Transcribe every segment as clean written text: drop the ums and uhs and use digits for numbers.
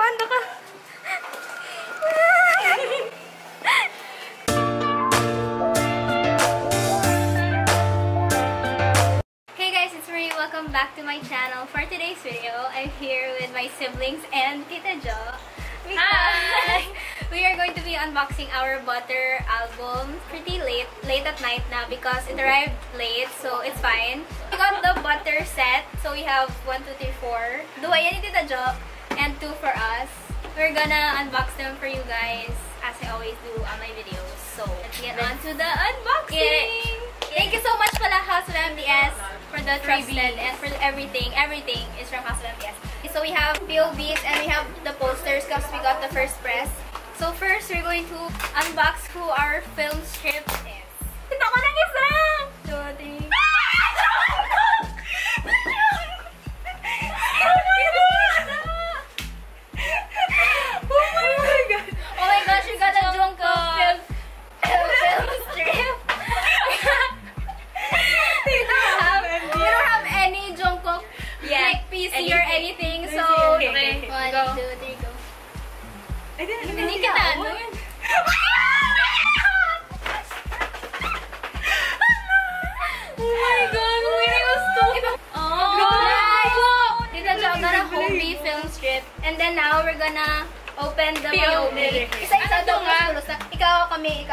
kumanda ka. Hey guys, it's Maree. Welcome back to my channel. For today's video, I'm here with my siblings and Tita Jo. Hi! We are going to be unboxing our butter album pretty late at night na because it arrived late, so it's fine. We got the butter set, so we have 1, 2, 3, 4. Dua yan ni Tita Jo, and 2 for us. We're gonna unbox them for you guys, as I always do on my videos. So, let's get on to the unboxing! Thank you so much pala, House of MDS, for the trusted and for everything. Everything is from House of MDS. So we have POVs and we have the posters because we got the first press. So first, we're going to unbox who our film strip is. Kita ko ng isa! 2, 3. Oh my gosh, we got a Jungkook film strip. We don't have any Jungkook like PC or anything, so okay. 1, 2, 3, go. Hindi ka na, ano yun? Oh my god, really gusto! Oh god! Tita Jo got a Hobie film strip, and then now we're gonna open the POV. Isa-isa daw nga. Ikaw kami.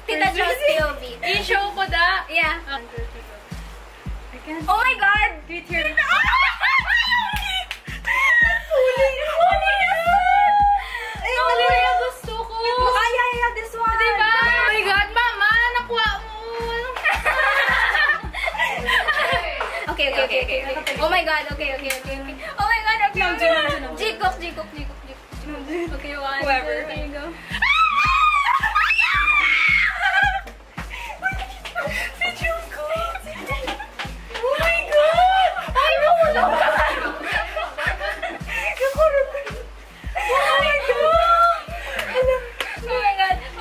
Tita Jo's POV. I-show ko da. Yeah. 1, 2, 3, go. I can't. Oh my god! Do it here. Gusto ko. Yeah, this one. Diba? Oh my god, mama, nakuha mo. Okay. Oh my god, okay. Oh my god, okay. Jikok. Okay, 1, 2, 3, go. Si Jungkook. Oh my god. Ay, wala ka.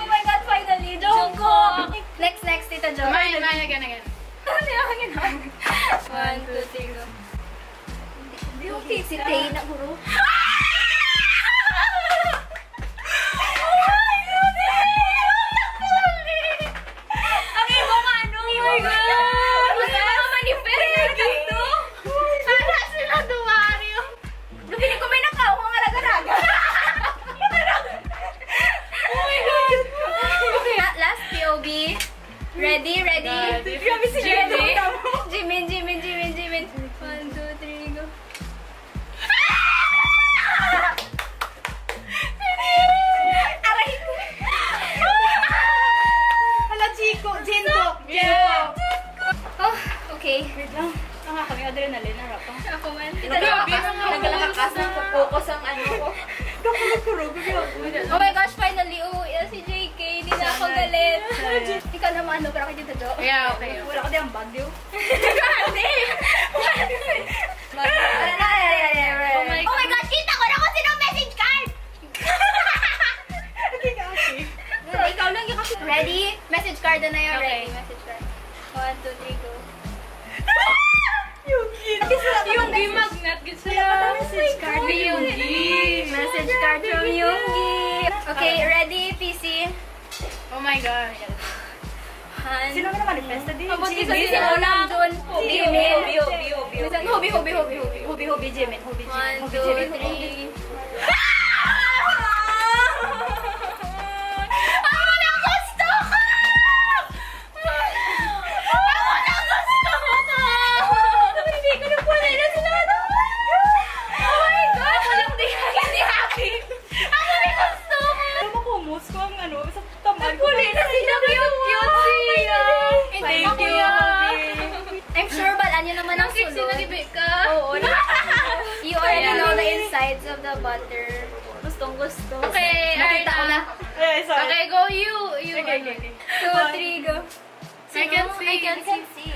Oh my god, finally, Jungkook. Next, Tita Jo. Mine, again. 1, 2, 3, go. Okay, si Tay na guru. Ready? Grabe si Jimmy. Jimin. 1, 2, 3, go. Aray ko. Hala, Jungkook. Oh, okay. Wait lang. Kami adrenaline, harap pa. Ako man. Nagalakas ng focus ang ano ko. Kakulog. Oh my gosh, finally, si JK. Hindi na ako galit. Ikaw naman, pero kay Tita Jo. Yeah, okay. Wala ko din ang bagyo. Grabe! Oh my gosh, kita ko na kung sino message card! So, ikaw lang yung kasi. Ready? Message card na yun. Okay. Ready, message card. 1, 2, 3, go. Yoongi magnet. Sila message card ni Yoongi. Message card from Yoongi. Okay, ready, PC? Oh my gosh. Sino ka na manifesta din? Mabuti sa sino lang. Jimin. Hobie, Jimin. 1, 2, 3. I'm sure balaan nyo naman ang sulod. Oo. You already know the insides of the butter. Gustong. Okay, Nakita ko na. Okay, go you. Okay. 2, 3, go. I can see.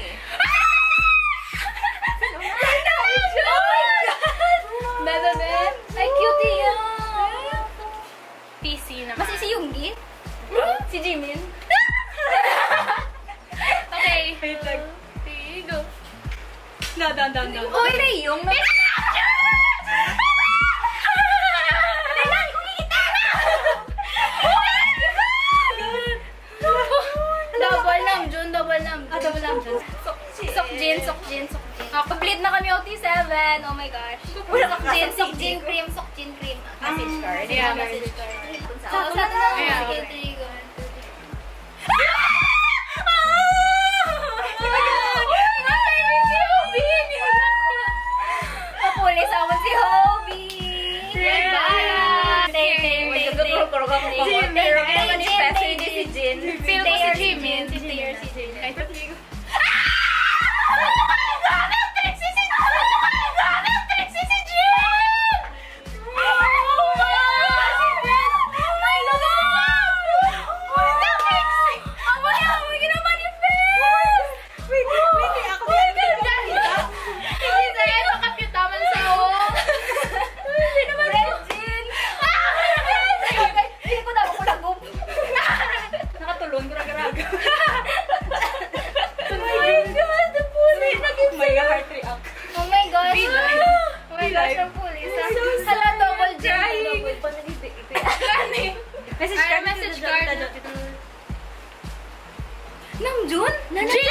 Bebe. Ay, cutie yan. PC naman. Mas si Yoongi? Si Jimin? Okay. Wait lang. Go. No. Oy, na yung... my gosh. Wala ka Gin, kasok gin cream, sok gin cream. Message card. Yeah, Message card. Sa So, ato sa na. Yeah, sige, okay. 3, go. Papulis ako si Hobby! Red Bye! Magkagapuro ka kung Jin, Pero Jin, kaya Jin, manifest Jin, hindi si Jin. Feel ko si Jimin. Si Taylor, si Jin. Ay, pati ko. Nakatulong, gurag-guraga. Oh my gosh! Be-live. Oh my gosh, ang pulis. Hala, double drying. Message Ay, card. message card. Namjoon? Jin!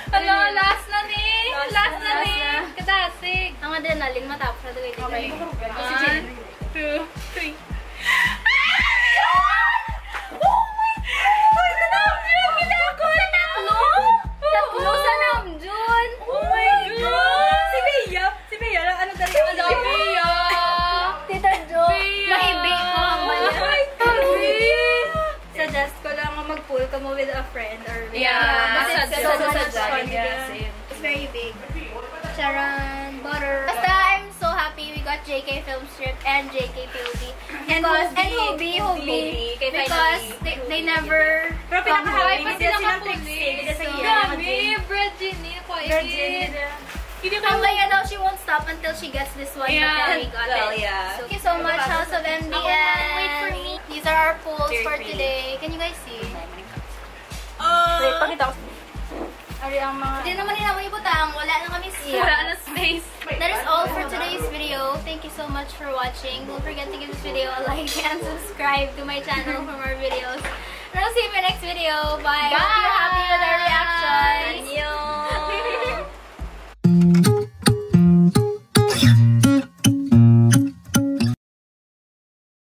Hello, last na ni. Last na ni. Kadasig. Ang adrenaline matapos na dugay dito. Okay. Si Jin. 1, 2, 3. Tatlo sa Namjoon! Oh my God! Si Bea lang, ano dali? Sophia! Tita Jo, Bea! mahibig ko ang Oh mali. my God! Suggest ko lang mag-pool ka mo with a friend or with Yeah, Kasi it's suggest- so much suggest, fun. yeah, same. It's very big. Charan, butter. Basta, I'm so happy we got JK Film Strip and JK POV. And Hobby. Kay Because finally. they never Pero come pinaka-happy home. kasi silang texting. Kasi So, Dami! Bread Ginny. Ako Virgin. Hindi ko Ang kaya daw, she won't stop until she gets this one. Yeah. But then we got Well, it. yeah. So, thank you so much, House of MDN. Wait for me. These are our polls Very for pretty. today. Can you guys see? Wait, pakita ko. Ari ang mga... Hindi naman nila mo ibutang. Wala na kami siya. Wala na space. That is all for today's video. Thank you so much for watching. Don't forget to give this video a like and subscribe to my channel for more videos. And I'll see you in my next video. Bye! Hope you're happy with our reaction.